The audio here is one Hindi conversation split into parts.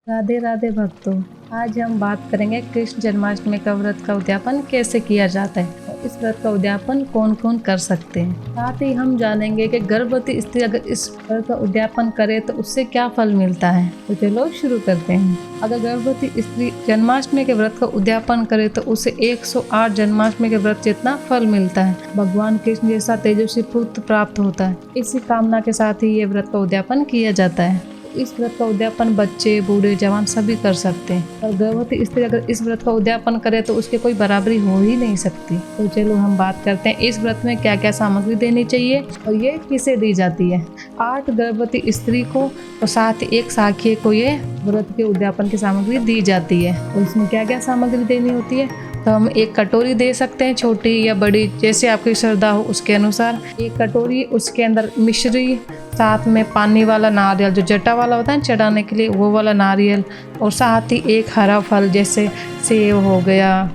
राधे राधे भक्तों, आज हम बात करेंगे कृष्ण जन्माष्टमी का व्रत का उद्यापन कैसे किया जाता है और इस व्रत का उद्यापन कौन कौन कर सकते हैं। साथ ही हम जानेंगे कि गर्भवती स्त्री अगर इस व्रत का उद्यापन करे तो उससे क्या फल मिलता है। तो चलो शुरू करते हैं। अगर गर्भवती स्त्री जन्माष्टमी के व्रत का उद्यापन करे तो उसे 108 जन्माष्टमी के व्रत जितना फल मिलता है। भगवान कृष्ण जैसा तेजस्वी पुत्र प्राप्त होता है। इसी कामना के साथ ही ये व्रत का उद्यापन किया जाता है। इस व्रत का उद्यापन बच्चे, बूढ़े, जवान सभी कर सकते हैं और गर्भवती स्त्री अगर इस व्रत का उद्यापन करे तो उसकी कोई बराबरी हो ही नहीं सकती। तो चलो हम बात करते हैं इस व्रत में क्या क्या सामग्री देनी चाहिए और ये किसे दी जाती है। 8 गर्भवती स्त्री को और साथ ही 1 साखी को ये व्रत के उद्यापन की सामग्री दी जाती है। और इसमें क्या क्या सामग्री देनी होती है तो हम 1 कटोरी दे सकते हैं, छोटी या बड़ी जैसे आपकी श्रद्धा हो उसके अनुसार। 1 कटोरी, उसके अंदर मिश्री, साथ में पानी वाला नारियल जो जटा वाला होता है चढ़ाने के लिए वो वाला नारियल, और साथ ही 1 हरा फल जैसे सेब हो गया,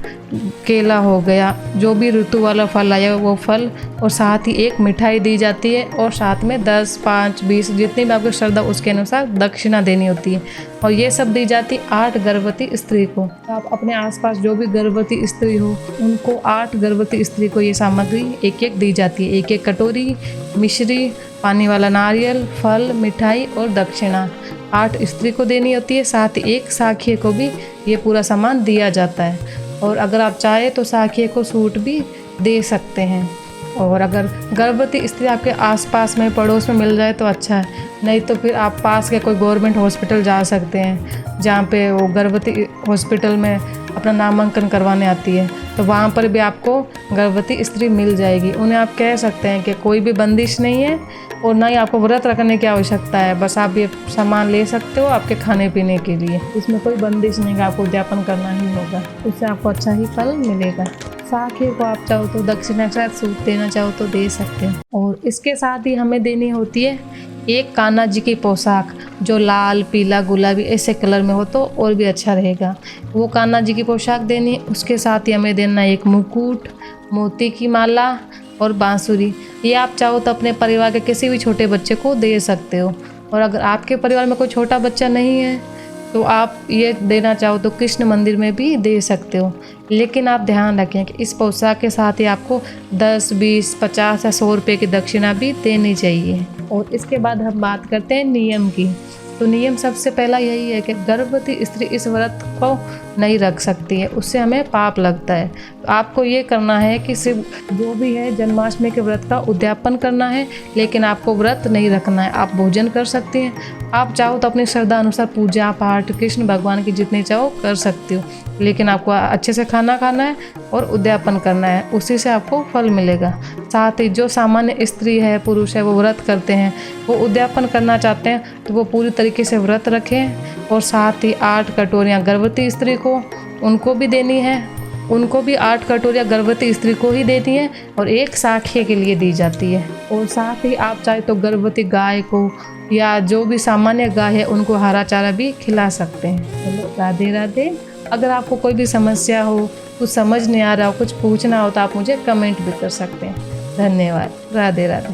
केला हो गया, जो भी ऋतु वाला फल आया वो फल, और साथ ही 1 मिठाई दी जाती है और साथ में 10, 5, 20 जितनी भी आपकी श्रद्धा उसके अनुसार दक्षिणा देनी होती है। और ये सब दी जाती है 8 गर्भवती स्त्री को। तो आप अपने आसपास जो भी गर्भवती स्त्री हो उनको 8 गर्भवती स्त्री को ये सामग्री 1-1 दी जाती है। 1-1 कटोरी, मिश्री, पानी वाला नारियल, फल, मिठाई और दक्षिणा 8 स्त्री को देनी होती है। साथ ही 1 साखी को भी ये पूरा सामान दिया जाता है। और अगर आप चाहे तो साखी को सूट भी दे सकते हैं। और अगर गर्भवती स्त्री आपके आसपास में पड़ोस में मिल जाए तो अच्छा है, नहीं तो फिर आप पास के कोई गवर्नमेंट हॉस्पिटल जा सकते हैं जहाँ पे वो गर्भवती हॉस्पिटल में अपना नामांकन करवाने आती है, तो वहाँ पर भी आपको गर्भवती स्त्री मिल जाएगी। उन्हें आप कह सकते हैं कि कोई भी बंदिश नहीं है और ना ही आपको व्रत रखने की आवश्यकता है, बस आप ये सामान ले सकते हो आपके खाने पीने के लिए। इसमें कोई बंदिश नहीं है, आपको उद्यापन करना ही होगा, उससे आपको अच्छा ही फल मिलेगा। साखी को आप चाहो तो दक्षिणा के साथ सूट देना चाहो तो दे सकते हैं। और इसके साथ ही हमें देनी होती है 1 कान्हा जी की पोशाक जो लाल, पीला, गुलाबी ऐसे कलर में हो तो और भी अच्छा रहेगा। वो कान्हा जी की पोशाक देनी है। उसके साथ ही हमें देना 1 मुकुट, मोती की माला और बांसुरी। ये आप चाहो तो अपने परिवार के किसी भी छोटे बच्चे को दे सकते हो। और अगर आपके परिवार में कोई छोटा बच्चा नहीं है तो आप ये देना चाहो तो कृष्ण मंदिर में भी दे सकते हो। लेकिन आप ध्यान रखें कि इस पोशाक के साथ ही आपको 10, 20, 50 या 100 रुपये की दक्षिणा भी देनी चाहिए। और इसके बाद हम बात करते हैं नियम की। तो नियम सबसे पहला यही है कि गर्भवती स्त्री इस व्रत को नहीं रख सकती है, उससे हमें पाप लगता है। तो आपको ये करना है कि सिर्फ जो भी है जन्माष्टमी के व्रत का उद्यापन करना है, लेकिन आपको व्रत नहीं रखना है। आप भोजन कर सकते हैं, आप चाहो तो अपनी श्रद्धा अनुसार पूजा पाठ कृष्ण भगवान की जितनी चाहो कर सकते हो, लेकिन आपको अच्छे से खाना खाना है और उद्यापन करना है, उसी से आपको फल मिलेगा। साथ ही जो सामान्य स्त्री है, पुरुष है, वो व्रत करते हैं, वो उद्यापन करना चाहते हैं तो वो पूरी तरीके से व्रत रखें। और साथ ही 8 कटोरियाँ गर्भवती स्त्री को उनको भी देनी है, उनको भी 8 कटोरियाँ गर्भवती स्त्री को ही देनी है और 1 साखी के लिए दी जाती है। और साथ ही आप चाहे तो गर्भवती गाय को या जो भी सामान्य गाय है उनको हरा चारा भी खिला सकते हैं। चलो राधे राधे। अगर आपको कोई भी समस्या हो, कुछ समझ नहीं आ रहा हो, कुछ पूछना हो तो आप मुझे कमेंट भी कर सकते हैं। धन्यवाद। राधे राधे।